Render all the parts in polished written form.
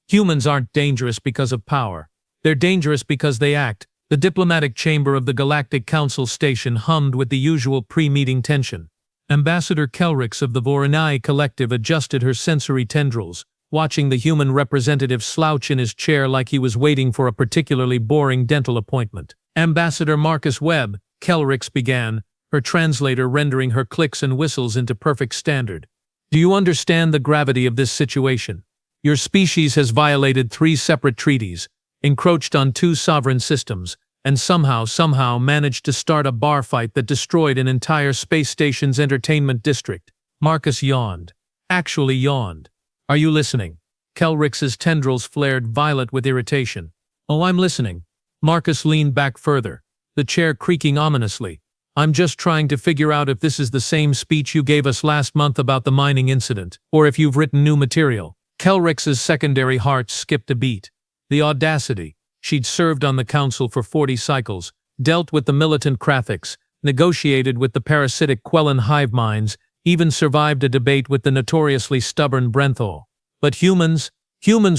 Humans aren't dangerous because of power. They're dangerous because they act. The diplomatic chamber of the Galactic Council station hummed with the usual pre-meeting tension. Ambassador Kelrix of the Voronoi Collective adjusted her sensory tendrils, watching the human representative slouch in his chair like he was waiting for a particularly boring dental appointment. Ambassador Marcus Webb, Kelrix began, her translator rendering her clicks and whistles into perfect standard. Do you understand the gravity of this situation? Your species has violated 3 separate treaties, encroached on 2 sovereign systems, and somehow managed to start a bar fight that destroyed an entire space station's entertainment district. Marcus yawned. Actually yawned. Are you listening? Kelrix's tendrils flared violet with irritation. Oh, I'm listening. Marcus leaned back further, the chair creaking ominously. I'm just trying to figure out if this is the same speech you gave us last month about the mining incident, or if you've written new material. Kelrix's secondary heart skipped a beat. The audacity. She'd served on the council for 40 cycles, dealt with the militant Krathiks, negotiated with the parasitic Quellan hive minds, even survived a debate with the notoriously stubborn Brenthal. But humans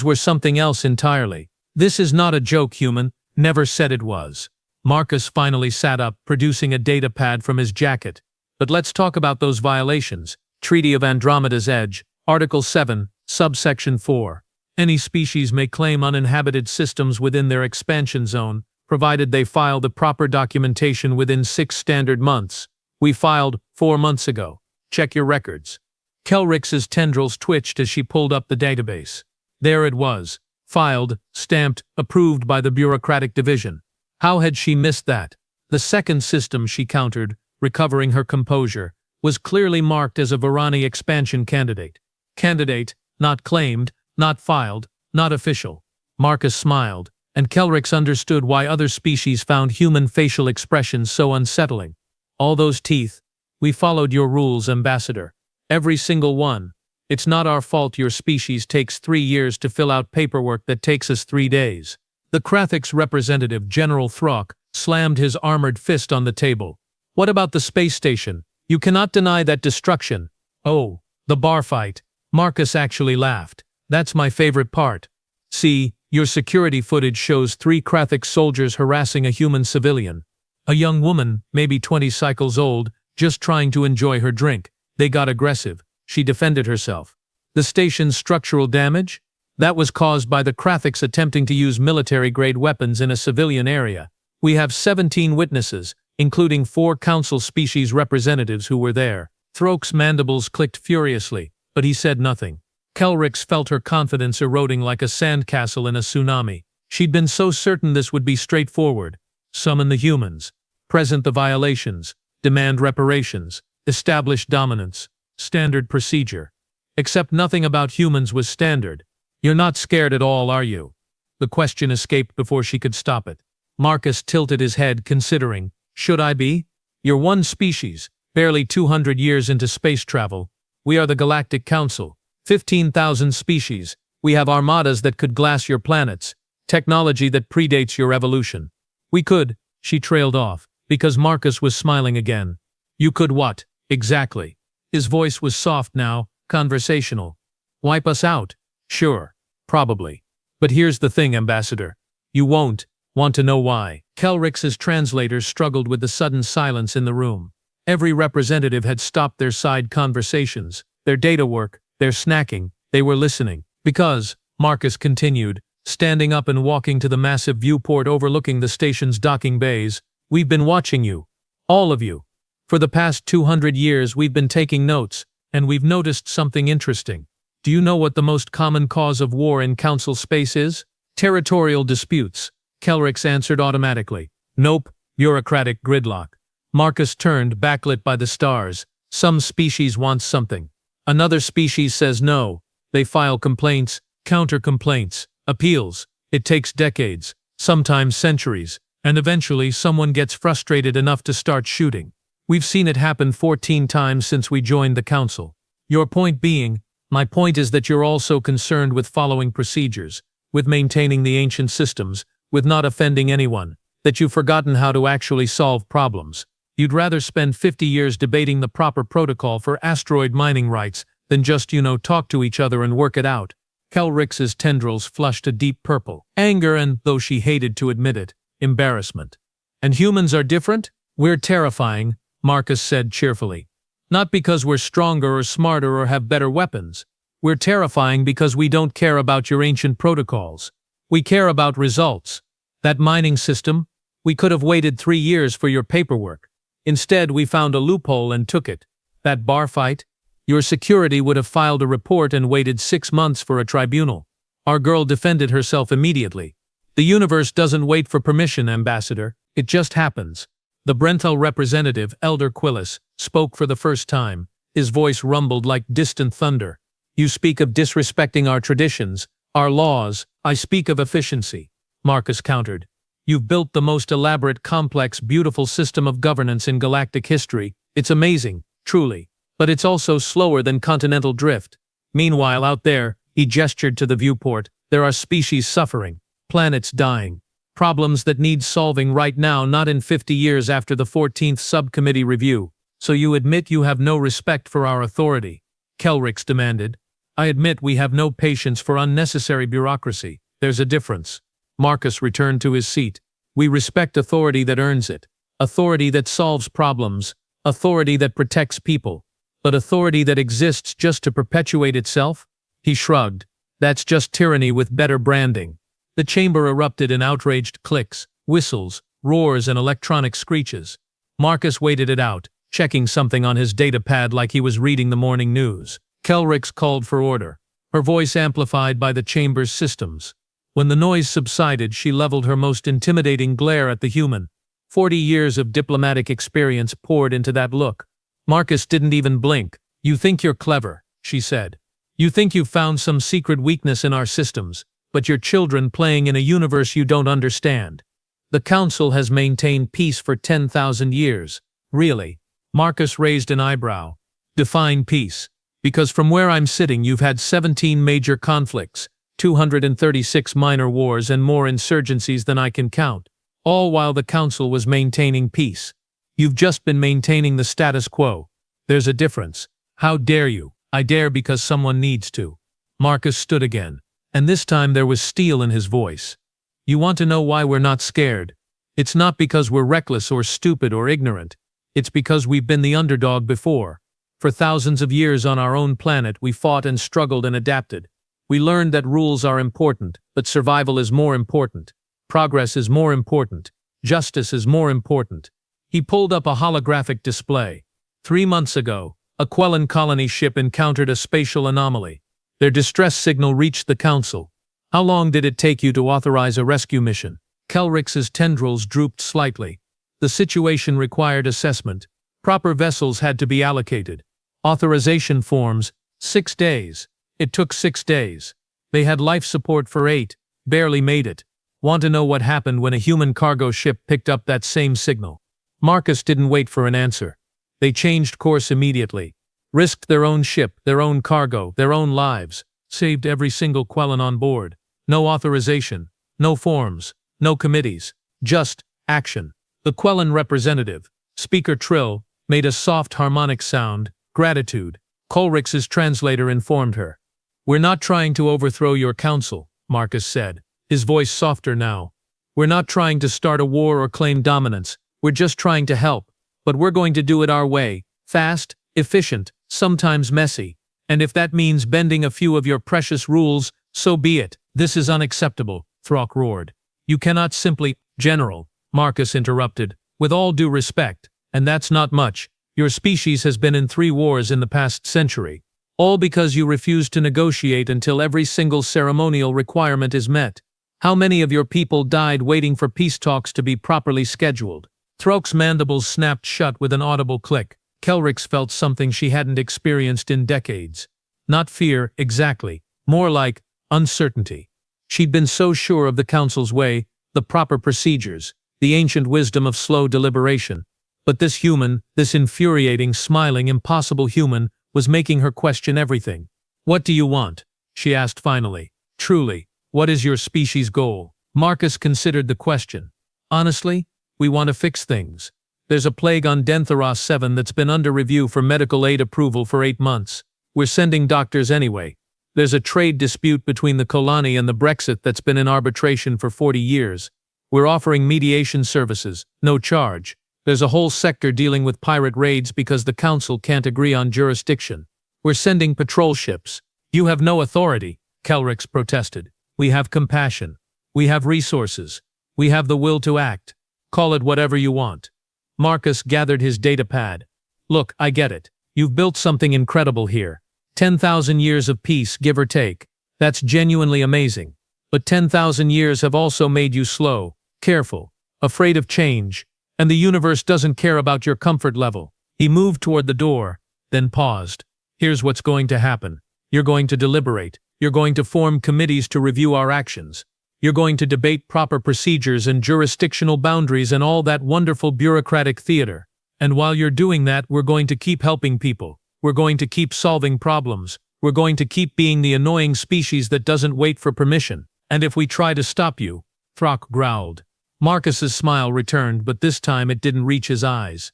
were something else entirely. This is not a joke, human. Never said it was. Marcus finally sat up, producing a data pad from his jacket. But let's talk about those violations. Treaty of Andromeda's Edge, Article 7, Subsection 4. Any species may claim uninhabited systems within their expansion zone, provided they file the proper documentation within 6 standard months. We filed 4 months ago. Check your records. Kelrix's tendrils twitched as she pulled up the database. There it was. Filed, stamped, approved by the bureaucratic division. How had she missed that? The second system, she countered, recovering her composure, was clearly marked as a Varani expansion candidate. Candidate, not claimed, not filed, not official. Marcus smiled, and Kelrix understood why other species found human facial expressions so unsettling. All those teeth. We followed your rules, Ambassador. Every single one. It's not our fault your species takes 3 years to fill out paperwork that takes us 3 days. The Krathik's representative, General Throck, slammed his armored fist on the table. What about the space station? You cannot deny that destruction. Oh, the bar fight. Marcus actually laughed. That's my favorite part. See, your security footage shows 3 Krathik soldiers harassing a human civilian. A young woman, maybe 20 cycles old, just trying to enjoy her drink. They got aggressive. She defended herself. The station's structural damage? That was caused by the Krathiks attempting to use military-grade weapons in a civilian area. We have 17 witnesses, including 4 council species representatives who were there. Throke's mandibles clicked furiously, but he said nothing. Kelrix felt her confidence eroding like a sandcastle in a tsunami. She'd been so certain this would be straightforward. Summon the humans. Present the violations. Demand reparations. Establish dominance. Standard procedure. Except nothing about humans was standard. You're not scared at all, are you? The question escaped before she could stop it. Marcus tilted his head, considering. Should I be? You're one species, barely 200 years into space travel. We are the Galactic Council. 15,000 species. We have armadas that could glass your planets. Technology that predates your evolution. We could, she trailed off, because Marcus was smiling again. You could what, exactly? His voice was soft now, conversational. Wipe us out? Sure, probably. But here's the thing, Ambassador. You won't. Want to know why? Kelrix's translators struggled with the sudden silence in the room. Every representative had stopped their side conversations, their data work, their snacking. They were listening. Because, Marcus continued, standing up and walking to the massive viewport overlooking the station's docking bays, we've been watching you. All of you. For the past 200 years we've been taking notes, and we've noticed something interesting. Do you know what the most common cause of war in Council space is? Territorial disputes. Kelrix answered automatically. Nope, bureaucratic gridlock. Marcus turned, backlit by the stars. Some species wants something. Another species says no. They file complaints, counter-complaints, appeals. It takes decades, sometimes centuries, and eventually someone gets frustrated enough to start shooting. We've seen it happen 14 times since we joined the Council. Your point being, my point is that you're also concerned with following procedures, with maintaining the ancient systems, with not offending anyone, that you've forgotten how to actually solve problems. You'd rather spend 50 years debating the proper protocol for asteroid mining rights than just, talk to each other and work it out. Kelrix's tendrils flushed a deep purple. Anger and, though she hated to admit it, embarrassment. And humans are different? We're terrifying, Marcus said cheerfully. Not because we're stronger or smarter or have better weapons. We're terrifying because we don't care about your ancient protocols. We care about results. That mining system? We could have waited 3 years for your paperwork. Instead, we found a loophole and took it. That bar fight? Your security would have filed a report and waited 6 months for a tribunal. Our girl defended herself immediately. The universe doesn't wait for permission, Ambassador. It just happens. The Brenthal representative, Elder Quillis, spoke for the first time. His voice rumbled like distant thunder. You speak of disrespecting our traditions, our laws. I speak of efficiency, Marcus countered. You've built the most elaborate, complex, beautiful system of governance in galactic history. It's amazing, truly. But it's also slower than continental drift. Meanwhile, out there, he gestured to the viewport, there are species suffering, planets dying. Problems that need solving right now, not in 50 years after the 14th subcommittee review. So you admit you have no respect for our authority? Kelrix demanded. I admit we have no patience for unnecessary bureaucracy. There's a difference. Marcus returned to his seat. We respect authority that earns it. Authority that solves problems. Authority that protects people. But authority that exists just to perpetuate itself? He shrugged. That's just tyranny with better branding. The chamber erupted in outraged clicks, whistles, roars, and electronic screeches. Marcus waited it out, checking something on his data pad like he was reading the morning news. Kelrix called for order, her voice amplified by the chamber's systems. When the noise subsided, she leveled her most intimidating glare at the human. 40 years of diplomatic experience poured into that look. Marcus didn't even blink. You think you're clever, she said. You think you've found some secret weakness in our systems, but you're children playing in a universe you don't understand. The Council has maintained peace for 10,000 years. Really? Marcus raised an eyebrow. Define peace. Because from where I'm sitting you've had 17 major conflicts, 236 minor wars and more insurgencies than I can count, all while the Council was maintaining peace. You've just been maintaining the status quo. There's a difference. How dare you? I dare because someone needs to. Marcus stood again, and this time there was steel in his voice. You want to know why we're not scared? It's not because we're reckless or stupid or ignorant. It's because we've been the underdog before. For thousands of years on our own planet we fought and struggled and adapted. We learned that rules are important, but survival is more important. Progress is more important. Justice is more important. He pulled up a holographic display. 3 months ago, a Quellan colony ship encountered a spatial anomaly. Their distress signal reached the Council. How long did it take you to authorize a rescue mission? Kelrix's tendrils drooped slightly. The situation required assessment. Proper vessels had to be allocated. Authorization forms, 6 days. It took 6 days. They had life support for 8, barely made it. Want to know what happened when a human cargo ship picked up that same signal? Marcus didn't wait for an answer. They changed course immediately. Risked their own ship, their own cargo, their own lives. Saved every single Quellan on board. No authorization, no forms, no committees. Just action. The Quellan representative, Speaker Trill, made a soft harmonic sound. Gratitude. Kelrix's translator informed her. We're not trying to overthrow your council, Marcus said, his voice softer now. We're not trying to start a war or claim dominance. We're just trying to help. But we're going to do it our way. Fast, efficient, sometimes messy. And if that means bending a few of your precious rules, so be it. This is unacceptable, Throck roared. You cannot simply— General, Marcus interrupted, with all due respect, and that's not much. Your species has been in 3 wars in the past century. All because you refuse to negotiate until every single ceremonial requirement is met. How many of your people died waiting for peace talks to be properly scheduled? Throck's mandibles snapped shut with an audible click. Kelrix felt something she hadn't experienced in decades. Not fear, exactly. More like uncertainty. She'd been so sure of the Council's way, the proper procedures, the ancient wisdom of slow deliberation. But this human, this infuriating, smiling, impossible human, was making her question everything. What do you want? She asked finally. Truly, what is your species' goal? Marcus considered the question. Honestly, we want to fix things. There's a plague on Dentharos 7 that's been under review for medical aid approval for 8 months. We're sending doctors anyway. There's a trade dispute between the colony and the Brexit that's been in arbitration for 40 years. We're offering mediation services, no charge. There's a whole sector dealing with pirate raids because the council can't agree on jurisdiction. We're sending patrol ships. You have no authority, Kelrix protested. We have compassion. We have resources. We have the will to act. Call it whatever you want. Marcus gathered his datapad. Look, I get it. You've built something incredible here. 10,000 years of peace, give or take. That's genuinely amazing. But 10,000 years have also made you slow, careful, afraid of change, and the universe doesn't care about your comfort level. He moved toward the door, then paused. Here's what's going to happen. You're going to deliberate. You're going to form committees to review our actions. You're going to debate proper procedures and jurisdictional boundaries and all that wonderful bureaucratic theater. And while you're doing that, we're going to keep helping people. We're going to keep solving problems. We're going to keep being the annoying species that doesn't wait for permission. And if we try to stop you, Throck growled. Marcus's smile returned, but this time it didn't reach his eyes.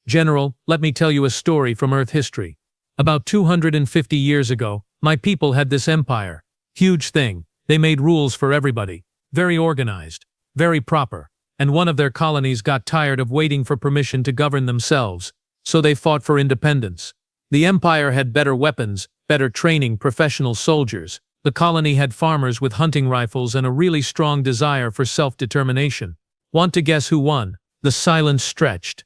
General, let me tell you a story from Earth history. About 250 years ago, my people had this empire. Huge thing. They made rules for everybody. Very organized. Very proper. And one of their colonies got tired of waiting for permission to govern themselves, so they fought for independence. The empire had better weapons, better training, professional soldiers. The colony had farmers with hunting rifles and a really strong desire for self-determination. Want to guess who won? The silence stretched.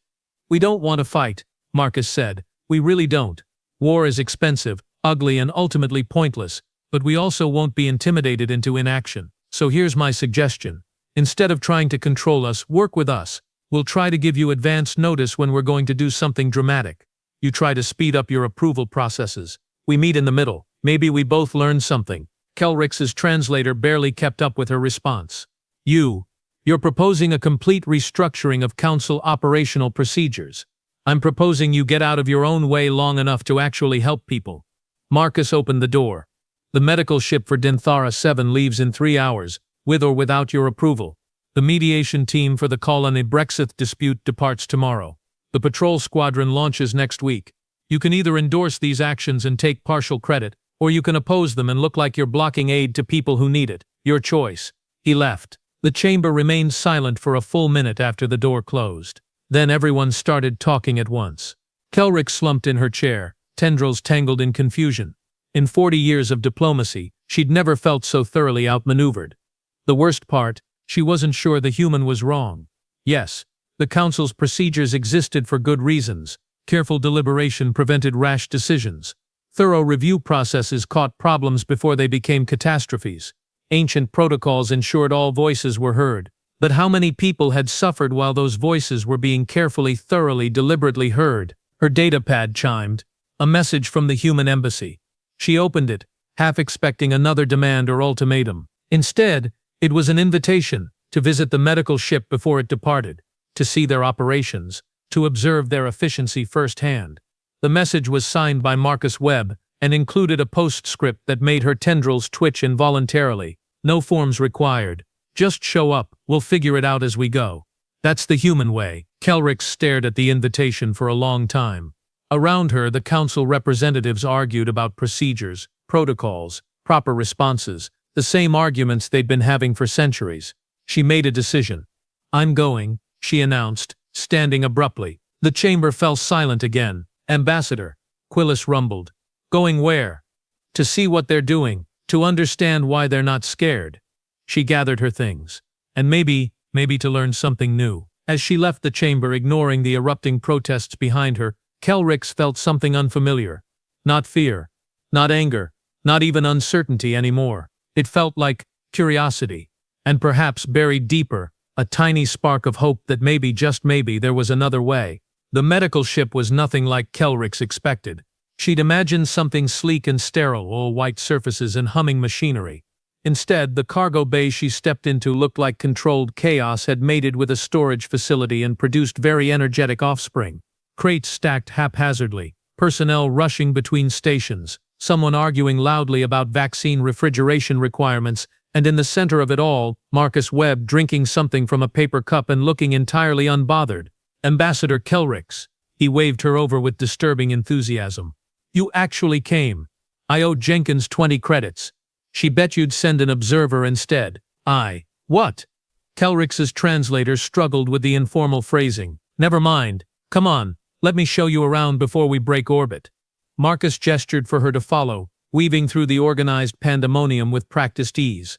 We don't want to fight, Marcus said. We really don't. War is expensive, ugly, and ultimately pointless, but we also won't be intimidated into inaction. So here's my suggestion. Instead of trying to control us, work with us. We'll try to give you advance notice when we're going to do something dramatic. You try to speed up your approval processes. We meet in the middle. Maybe we both learn something. Kelrix's translator barely kept up with her response. You're proposing a complete restructuring of council operational procedures. I'm proposing you get out of your own way long enough to actually help people. Marcus opened the door. The medical ship for Dinthara 7 leaves in 3 hours, with or without your approval. The mediation team for the colony Brexit dispute departs tomorrow. The patrol squadron launches next week. You can either endorse these actions and take partial credit, or you can oppose them and look like you're blocking aid to people who need it. Your choice. He left. The chamber remained silent for a full minute after the door closed. Then everyone started talking at once. Kelrix slumped in her chair, tendrils tangled in confusion. In 40 years of diplomacy, she'd never felt so thoroughly outmaneuvered. The worst part, she wasn't sure the human was wrong. Yes, the council's procedures existed for good reasons. Careful deliberation prevented rash decisions. Thorough review processes caught problems before they became catastrophes. Ancient protocols ensured all voices were heard. But how many people had suffered while those voices were being carefully, thoroughly, deliberately heard? Her datapad chimed. A message from the human embassy. She opened it, half expecting another demand or ultimatum. Instead, it was an invitation to visit the medical ship before it departed, to see their operations, to observe their efficiency firsthand. The message was signed by Marcus Webb and included a postscript that made her tendrils twitch involuntarily. No forms required. Just show up, we'll figure it out as we go. That's the human way. Kelrix stared at the invitation for a long time. Around her, the council representatives argued about procedures, protocols, proper responses, the same arguments they'd been having for centuries. She made a decision. I'm going, she announced, standing abruptly. The chamber fell silent again. Ambassador, Quillis rumbled. Going where? To see what they're doing, to understand why they're not scared. She gathered her things. And maybe to learn something new. As she left the chamber, ignoring the erupting protests behind her, Kelrix felt something unfamiliar. Not fear. Not anger. Not even uncertainty anymore. It felt like curiosity. And perhaps buried deeper, a tiny spark of hope that maybe, just maybe, there was another way. The medical ship was nothing like Kelrix expected. She'd imagined something sleek and sterile, all white surfaces and humming machinery. Instead, the cargo bay she stepped into looked like controlled chaos had mated with a storage facility and produced very energetic offspring. Crates stacked haphazardly, personnel rushing between stations, someone arguing loudly about vaccine refrigeration requirements, and in the center of it all, Marcus Webb drinking something from a paper cup and looking entirely unbothered. Ambassador Kelrix. He waved her over with disturbing enthusiasm. You actually came. I owe Jenkins 20 credits. She bet you'd send an observer instead. What? Kelrick's translator struggled with the informal phrasing. Never mind. Come on, let me show you around before we break orbit. Marcus gestured for her to follow, weaving through the organized pandemonium with practiced ease.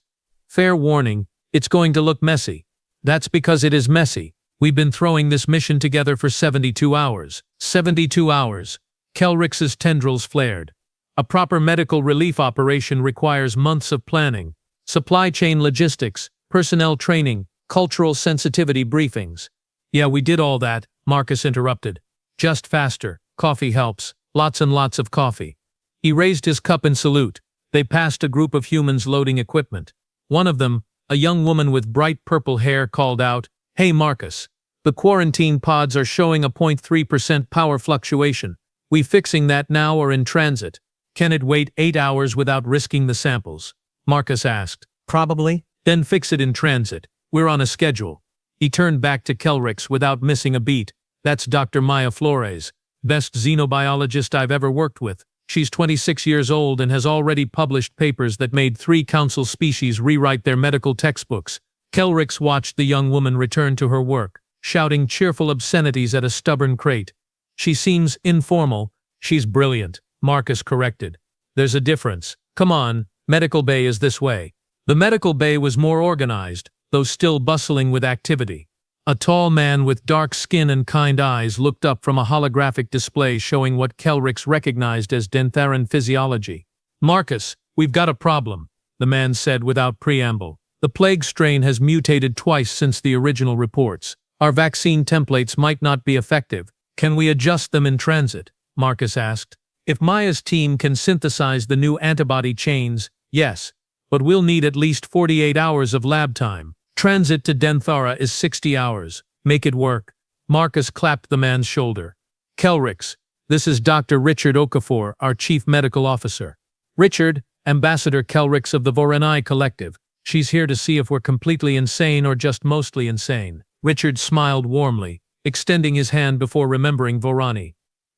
Fair warning, it's going to look messy. That's because it is messy. We've been throwing this mission together for 72 hours. 72 hours. Kelrick's tendrils flared. A proper medical relief operation requires months of planning, supply chain logistics, personnel training, cultural sensitivity briefings. Yeah, we did all that, Marcus interrupted. Just faster. Coffee helps. Lots and lots of coffee. He raised his cup in salute. They passed a group of humans loading equipment. One of them, a young woman with bright purple hair, called out, "Hey Marcus, the quarantine pods are showing a 0.3% power fluctuation. We fixing that now or in transit? Can it wait 8 hours without risking the samples?" Marcus asked. "Probably." "Then fix it in transit. We're on a schedule." He turned back to Kelrick's without missing a beat. "That's Dr. Maya Flores, best xenobiologist I've ever worked with. She's 26 years old and has already published papers that made 3 council species rewrite their medical textbooks." Kelrick's watched the young woman return to her work, shouting cheerful obscenities at a stubborn crate. "She seems informal." "She's brilliant," Marcus corrected. "There's a difference. Come on, medical bay is this way." The medical bay was more organized, though still bustling with activity. A tall man with dark skin and kind eyes looked up from a holographic display showing what Kelrick's recognized as Dentharan physiology. "Marcus, we've got a problem," the man said without preamble. "The plague strain has mutated twice since the original reports. Our vaccine templates might not be effective. Can we adjust them in transit?" Marcus asked. "If Maya's team can synthesize the new antibody chains, yes, but we'll need at least 48 hours of lab time. Transit to Denthara is 60 hours. Make it work." Marcus clapped the man's shoulder. "Kelrick's, this is Dr. Richard Okafor, our chief medical officer." "Richard, Ambassador Kelrick's of the Voronoi Collective. She's here to see if we're completely insane or just mostly insane." Richard smiled warmly, extending his hand before remembering Vorani.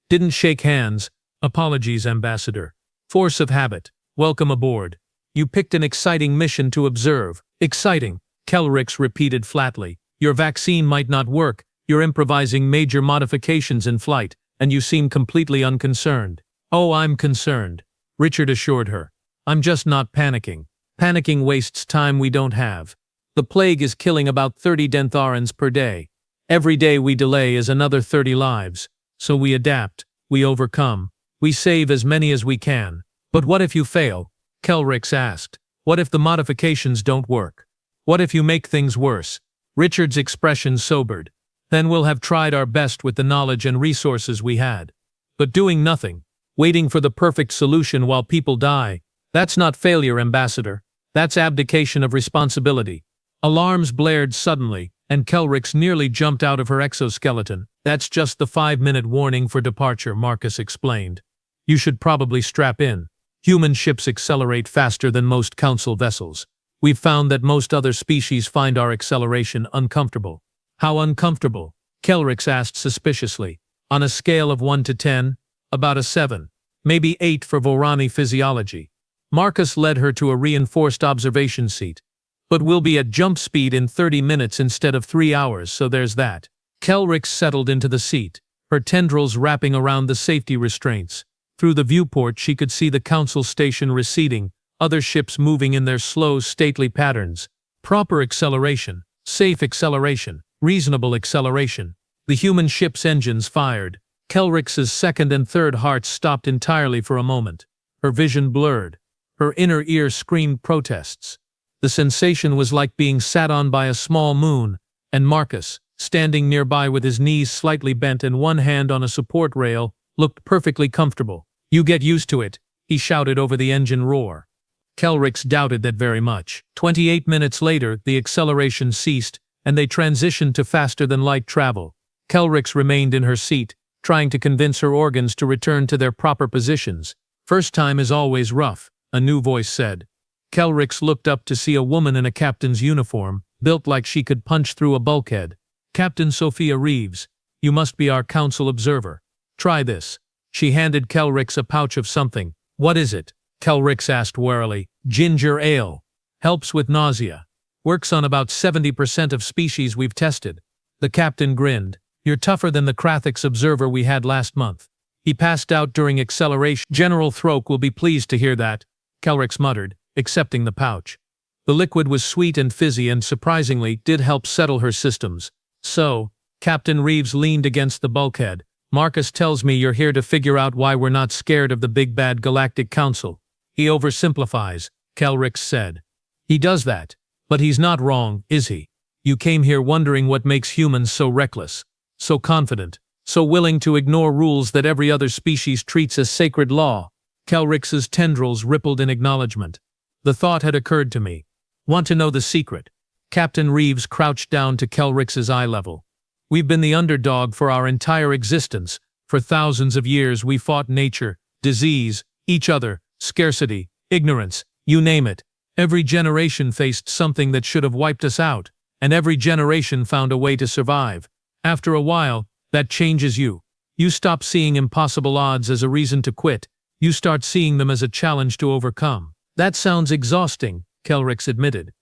"Didn't shake hands. Apologies, Ambassador. Force of habit. Welcome aboard. You picked an exciting mission to observe." "Exciting," Kelrick's repeated flatly. "Your vaccine might not work, you're improvising major modifications in flight, and you seem completely unconcerned." "Oh, I'm concerned," Richard assured her. "I'm just not panicking. Panicking wastes time we don't have. The plague is killing about 30 Dentharans per day. Every day we delay is another 30 lives. So we adapt, we overcome, we save as many as we can." "But what if you fail?" Kelrick's asked. "What if the modifications don't work? What if you make things worse?" Richard's expression sobered. "Then we'll have tried our best with the knowledge and resources we had. But doing nothing, waiting for the perfect solution while people die, that's not failure, Ambassador. That's abdication of responsibility." Alarms blared suddenly, and Kelrick's nearly jumped out of her exoskeleton. "That's just the 5-minute warning for departure," Marcus explained. "You should probably strap in. Human ships accelerate faster than most council vessels. We've found that most other species find our acceleration uncomfortable." "How uncomfortable?" Kelrick's asked suspiciously. "On a scale of 1 to 10, about a 7. Maybe 8 for Vorani physiology." Marcus led her to a reinforced observation seat. "But we'll be at jump speed in 30 minutes instead of 3 hours, so there's that." Kelrick's settled into the seat, her tendrils wrapping around the safety restraints. Through the viewport she could see the council station receding, other ships moving in their slow, stately patterns. Proper acceleration, safe acceleration, reasonable acceleration. The human ship's engines fired. Kelrick's second and third hearts stopped entirely for a moment. Her vision blurred. Her inner ear screamed protests. The sensation was like being sat on by a small moon, and Marcus, standing nearby with his knees slightly bent and one hand on a support rail, looked perfectly comfortable. "You get used to it," he shouted over the engine roar. Kelrick's doubted that very much. 28 minutes later, the acceleration ceased, and they transitioned to faster-than-light travel. Kelrick's remained in her seat, trying to convince her organs to return to their proper positions. "First time is always rough," a new voice said. Kelrick's looked up to see a woman in a captain's uniform, built like she could punch through a bulkhead. "Captain Sophia Reeves, you must be our council observer. Try this." She handed Kelrick's a pouch of something. "What is it?" Kelrix asked warily. Ginger ale. Helps with nausea. Works on about 70% of species we've tested. The captain grinned. You're tougher than the Krathix observer we had last month. He passed out during acceleration. General Throke will be pleased to hear that, Kelrix muttered, accepting the pouch. The liquid was sweet and fizzy and surprisingly did help settle her systems. So, Captain Reeves leaned against the bulkhead. Marcus tells me you're here to figure out why we're not scared of the big bad Galactic Council. He oversimplifies, Kelrix said. He does that. But he's not wrong, is he? You came here wondering what makes humans so reckless, so confident, so willing to ignore rules that every other species treats as sacred law. Kelrix's tendrils rippled in acknowledgement. The thought had occurred to me. Want to know the secret? Captain Reeves crouched down to Kelrix's eye level. We've been the underdog for our entire existence. For thousands of years we fought nature, disease, each other, scarcity, ignorance, you name it. Every generation faced something that should have wiped us out, and every generation found a way to survive. After a while, that changes you. You stop seeing impossible odds as a reason to quit. You start seeing them as a challenge to overcome. That sounds exhausting, Kelrix admitted.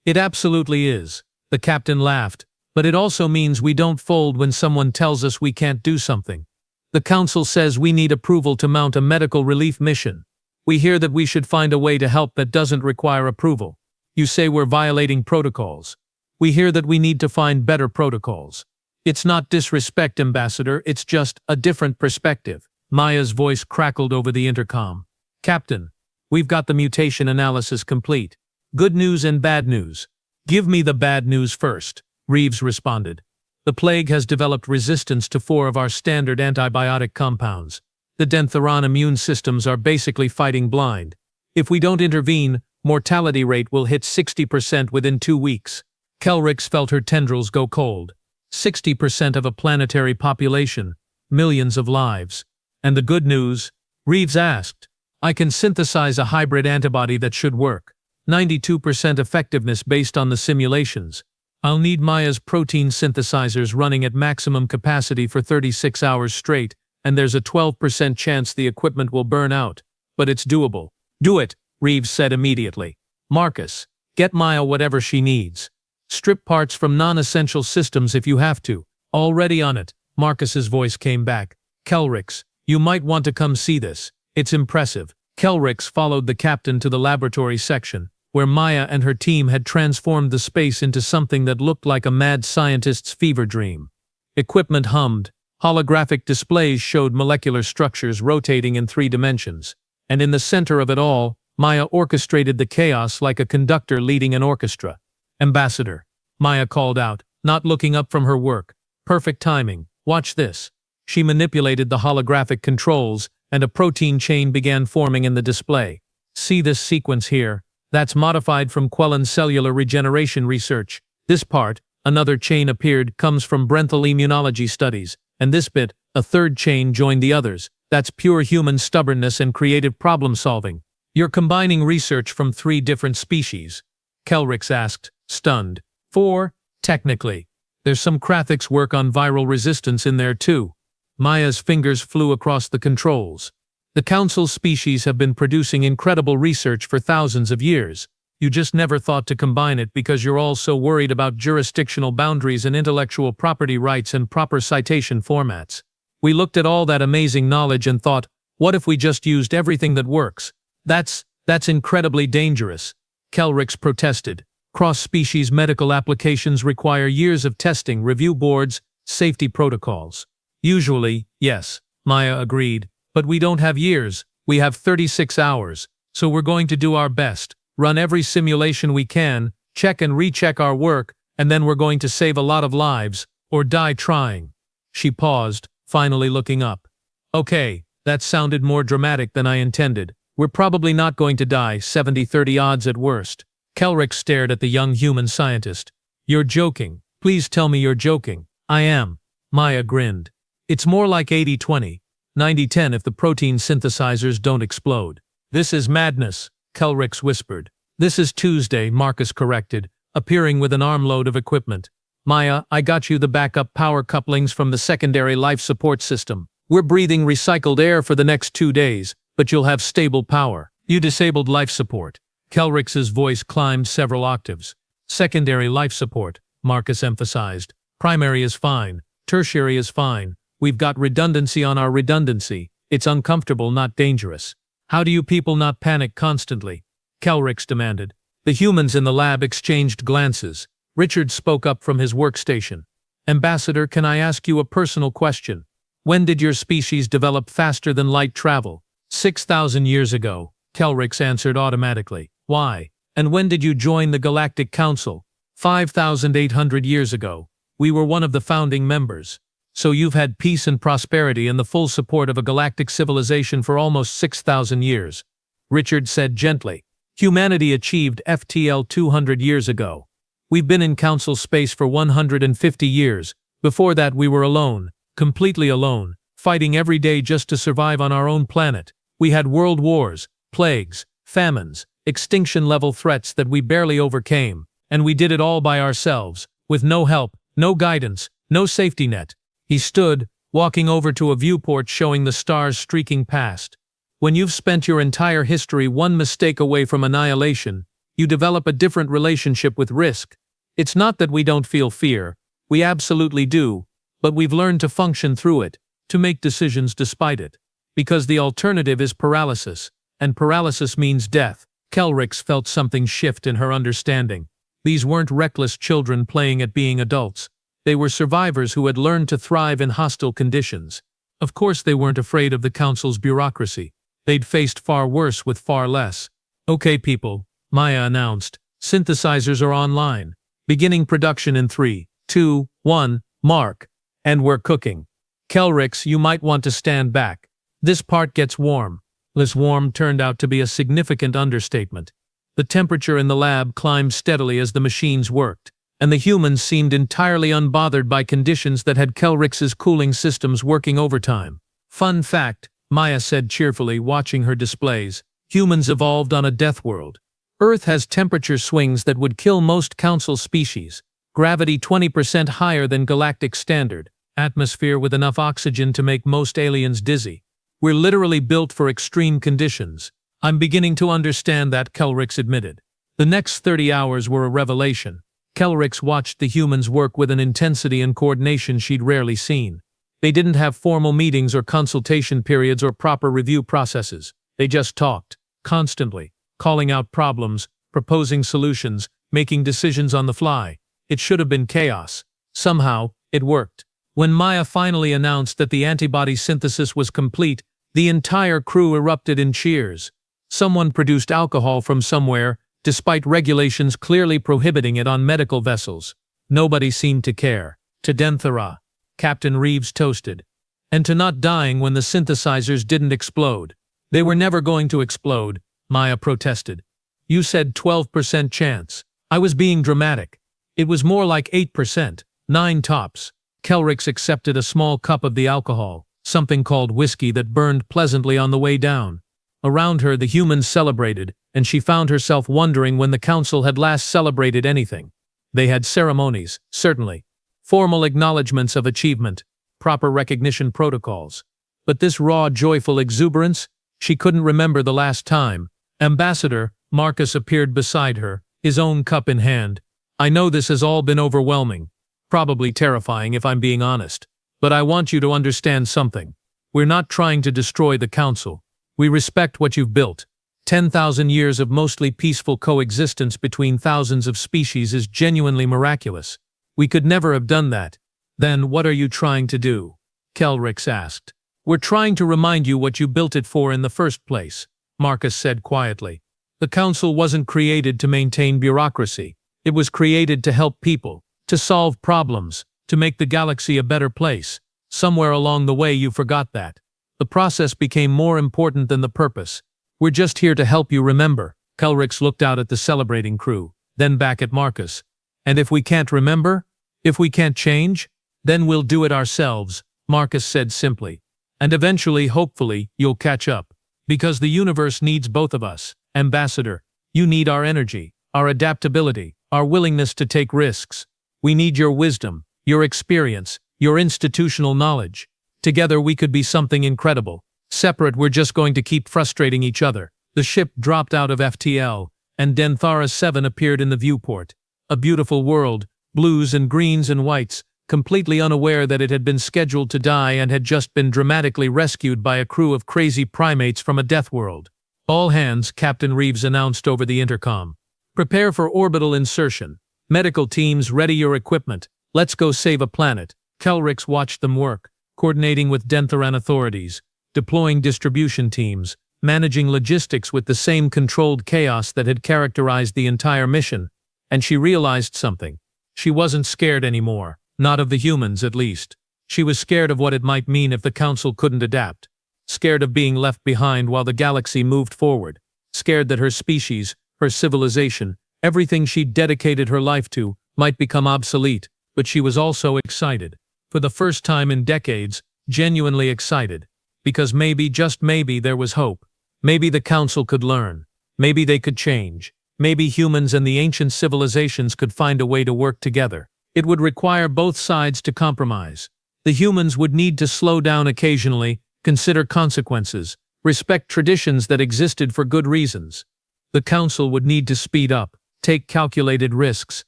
It absolutely is. The captain laughed. But it also means we don't fold when someone tells us we can't do something. The council says we need approval to mount a medical relief mission. We hear that we should find a way to help that doesn't require approval. You say we're violating protocols. We hear that we need to find better protocols. It's not disrespect, Ambassador, it's just a different perspective. Maya's voice crackled over the intercom. Captain, we've got the mutation analysis complete. Good news and bad news. Give me the bad news first, Reeves responded. The plague has developed resistance to 4 of our standard antibiotic compounds. The Dentheron immune systems are basically fighting blind. If we don't intervene, mortality rate will hit 60% within 2 weeks. Kelrix felt her tendrils go cold. 60% of a planetary population, millions of lives. And the good news? Reeves asked. I can synthesize a hybrid antibody that should work. 92% effectiveness based on the simulations. I'll need Maya's protein synthesizers running at maximum capacity for 36 hours straight, and there's a 12% chance the equipment will burn out. But it's doable. Do it, Reeves said immediately. Marcus, get Maya whatever she needs. Strip parts from non-essential systems if you have to. Already on it, Marcus's voice came back. Kelrix, you might want to come see this. It's impressive. Kelrix followed the captain to the laboratory section, where Maya and her team had transformed the space into something that looked like a mad scientist's fever dream. Equipment hummed. Holographic displays showed molecular structures rotating in 3 dimensions. And in the center of it all, Maya orchestrated the chaos like a conductor leading an orchestra. Ambassador, Maya called out, not looking up from her work. Perfect timing. Watch this. She manipulated the holographic controls, and a protein chain began forming in the display. See this sequence here? That's modified from Quellen's cellular regeneration research. This part, another chain appeared, comes from Brenthal immunology studies. And this bit, a 3rd chain joined the others. That's pure human stubbornness and creative problem-solving. You're combining research from 3 different species? Kelrix asked, stunned. 4, technically. There's some Krathix work on viral resistance in there too. Maya's fingers flew across the controls. The Council species have been producing incredible research for thousands of years. You just never thought to combine it because you're all so worried about jurisdictional boundaries and intellectual property rights and proper citation formats. We looked at all that amazing knowledge and thought, what if we just used everything that works? That's incredibly dangerous. Kelrix protested. Cross-species medical applications require years of testing, review boards, safety protocols. Usually, yes, Maya agreed. But we don't have years, we have 36 hours. So we're going to do our best. Run every simulation we can, check and recheck our work, and then we're going to save a lot of lives, or die trying. She paused, finally looking up. Okay, that sounded more dramatic than I intended. We're probably not going to die, 70-30 odds at worst. Kelrix stared at the young human scientist. You're joking. Please tell me you're joking. I am. Maya grinned. It's more like 80-20, 90-10 if the protein synthesizers don't explode. This is madness. Kelrix whispered. This is Tuesday, Marcus corrected, appearing with an armload of equipment. Maya, I got you the backup power couplings from the secondary life support system. We're breathing recycled air for the next 2 days, but you'll have stable power. You disabled life support. Kelrix's voice climbed several octaves. Secondary life support, Marcus emphasized. Primary is fine. Tertiary is fine. We've got redundancy on our redundancy. It's uncomfortable, not dangerous. How do you people not panic constantly? Kelrix demanded. The humans in the lab exchanged glances. Richard spoke up from his workstation. Ambassador, can I ask you a personal question? When did your species develop faster than light travel? 6,000 years ago, Kelrix answered automatically. Why? And when did you join the Galactic Council? 5,800 years ago. We were one of the founding members. So you've had peace and prosperity and the full support of a galactic civilization for almost 6,000 years. Richard said gently. Humanity achieved FTL 200 years ago. We've been in Council space for 150 years. Before that we were alone, completely alone, fighting every day just to survive on our own planet. We had world wars, plagues, famines, extinction-level threats that we barely overcame, and we did it all by ourselves, with no help, no guidance, no safety net. He stood, walking over to a viewport showing the stars streaking past. When you've spent your entire history one mistake away from annihilation, you develop a different relationship with risk. It's not that we don't feel fear, we absolutely do, but we've learned to function through it, to make decisions despite it. Because the alternative is paralysis, and paralysis means death. Kelrix felt something shift in her understanding. These weren't reckless children playing at being adults. They were survivors who had learned to thrive in hostile conditions. Of course they weren't afraid of the Council's bureaucracy. They'd faced far worse with far less. Okay people, Maya announced. Synthesizers are online. Beginning production in 3, 2, 1, mark. And we're cooking. Kelrix, you might want to stand back. This part gets warm. This warm turned out to be a significant understatement. The temperature in the lab climbed steadily as the machines worked, and the humans seemed entirely unbothered by conditions that had Kelrix's cooling systems working overtime. Fun fact, Maya said cheerfully, watching her displays. Humans evolved on a death world. Earth has temperature swings that would kill most Council species. Gravity 20% higher than galactic standard. Atmosphere with enough oxygen to make most aliens dizzy. We're literally built for extreme conditions. I'm beginning to understand that, Kelrix admitted. The next 30 hours were a revelation. Kelrix watched the humans work with an intensity and coordination she'd rarely seen. They didn't have formal meetings or consultation periods or proper review processes. They just talked, constantly, calling out problems, proposing solutions, making decisions on the fly. It should have been chaos. Somehow, it worked. When Maya finally announced that the antibody synthesis was complete, the entire crew erupted in cheers. Someone produced alcohol from somewhere, despite regulations clearly prohibiting it on medical vessels. Nobody seemed to care. To Denthera, Captain Reeves toasted. And to not dying when the synthesizers didn't explode. They were never going to explode, Maya protested. You said 12% chance. I was being dramatic. It was more like 8%, 9 tops. Kelrix accepted a small cup of the alcohol, something called whiskey that burned pleasantly on the way down. Around her the humans celebrated, and she found herself wondering when the Council had last celebrated anything. They had ceremonies, certainly. Formal acknowledgments of achievement, proper recognition protocols. But this raw, joyful exuberance? She couldn't remember the last time. Ambassador, Marcus appeared beside her, his own cup in hand. I know this has all been overwhelming. Probably terrifying if I'm being honest. But I want you to understand something. We're not trying to destroy the Council. We respect what you've built. 10,000 years of mostly peaceful coexistence between thousands of species is genuinely miraculous. We could never have done that. Then what are you trying to do? Kelrix asked. We're trying to remind you what you built it for in the first place, Marcus said quietly. The Council wasn't created to maintain bureaucracy. It was created to help people, to solve problems, to make the galaxy a better place. Somewhere along the way you forgot that. The process became more important than the purpose. We're just here to help you remember. Kelrix looked out at the celebrating crew, then back at Marcus. And if we can't remember? If we can't change? Then we'll do it ourselves, Marcus said simply. And eventually, hopefully, you'll catch up. Because the universe needs both of us. Ambassador, you need our energy, our adaptability, our willingness to take risks. We need your wisdom, your experience, your institutional knowledge. Together we could be something incredible. Separate, we're just going to keep frustrating each other. The ship dropped out of FTL, and Denthara 7 appeared in the viewport. A beautiful world, blues and greens and whites, completely unaware that it had been scheduled to die and had just been dramatically rescued by a crew of crazy primates from a death world. All hands, Captain Reeves announced over the intercom. Prepare for orbital insertion. Medical teams, ready your equipment. Let's go save a planet. Kelrix watched them work, coordinating with Dentharan authorities, deploying distribution teams, managing logistics with the same controlled chaos that had characterized the entire mission. And she realized something. She wasn't scared anymore, not of the humans at least. She was scared of what it might mean if the Council couldn't adapt. Scared of being left behind while the galaxy moved forward. Scared that her species, her civilization, everything she'd dedicated her life to, might become obsolete. But she was also excited. For the first time in decades, genuinely excited. Because maybe, just maybe, there was hope. Maybe the Council could learn. Maybe they could change. Maybe humans and the ancient civilizations could find a way to work together. It would require both sides to compromise. The humans would need to slow down occasionally, consider consequences, respect traditions that existed for good reasons. The Council would need to speed up, take calculated risks.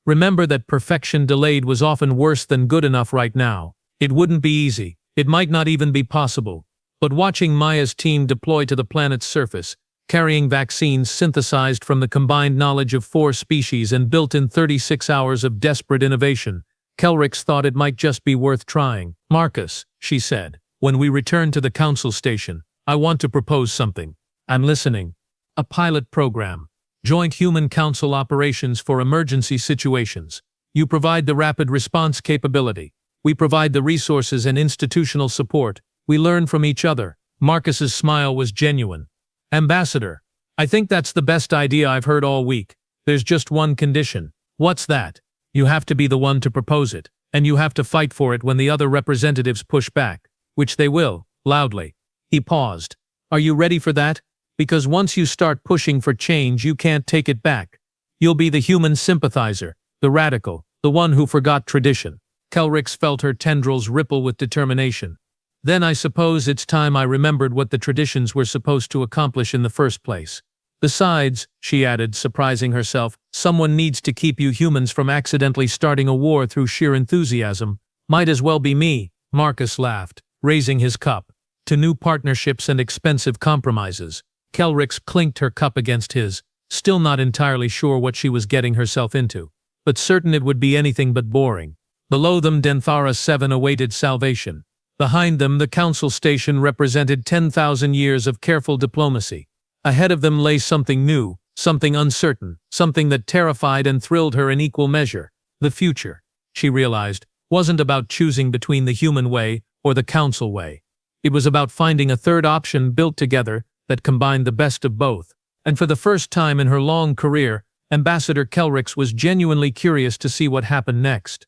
Remember that perfection delayed was often worse than good enough right now. It wouldn't be easy. It might not even be possible. But watching Maya's team deploy to the planet's surface, carrying vaccines synthesized from the combined knowledge of 4 species and built in 36 hours of desperate innovation, Kelrix thought it might just be worth trying. Marcus, she said, when we return to the Council station, I want to propose something. I'm listening. A pilot program. Joint Human Council operations for emergency situations. You provide the rapid response capability. We provide the resources and institutional support. We learn from each other. Marcus's smile was genuine. Ambassador, I think that's the best idea I've heard all week. There's just one condition. What's that? You have to be the one to propose it, and you have to fight for it when the other representatives push back, which they will, loudly. He paused. Are you ready for that? Because once you start pushing for change, you can't take it back. You'll be the human sympathizer, the radical, the one who forgot tradition. Kelrix felt her tendrils ripple with determination. Then I suppose it's time I remembered what the traditions were supposed to accomplish in the first place. Besides, she added, surprising herself, someone needs to keep you humans from accidentally starting a war through sheer enthusiasm. Might as well be me, Marcus laughed, raising his cup. To new partnerships and expensive compromises. Kelrix clinked her cup against his, still not entirely sure what she was getting herself into, but certain it would be anything but boring. Below them Denthara 7 awaited salvation. Behind them the Council station represented 10,000 years of careful diplomacy. Ahead of them lay something new, something uncertain, something that terrified and thrilled her in equal measure. The future, she realized, wasn't about choosing between the human way or the Council way. It was about finding a third option built together that combined the best of both. And for the first time in her long career, Ambassador Kelrix was genuinely curious to see what happened next.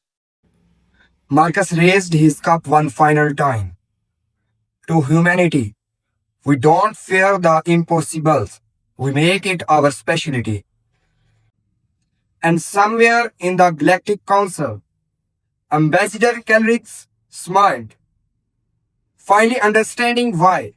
Marcus raised his cup one final time. To humanity, we don't fear the impossibles. We make it our specialty. And somewhere in the Galactic Council, Ambassador Kelrix smiled, finally understanding why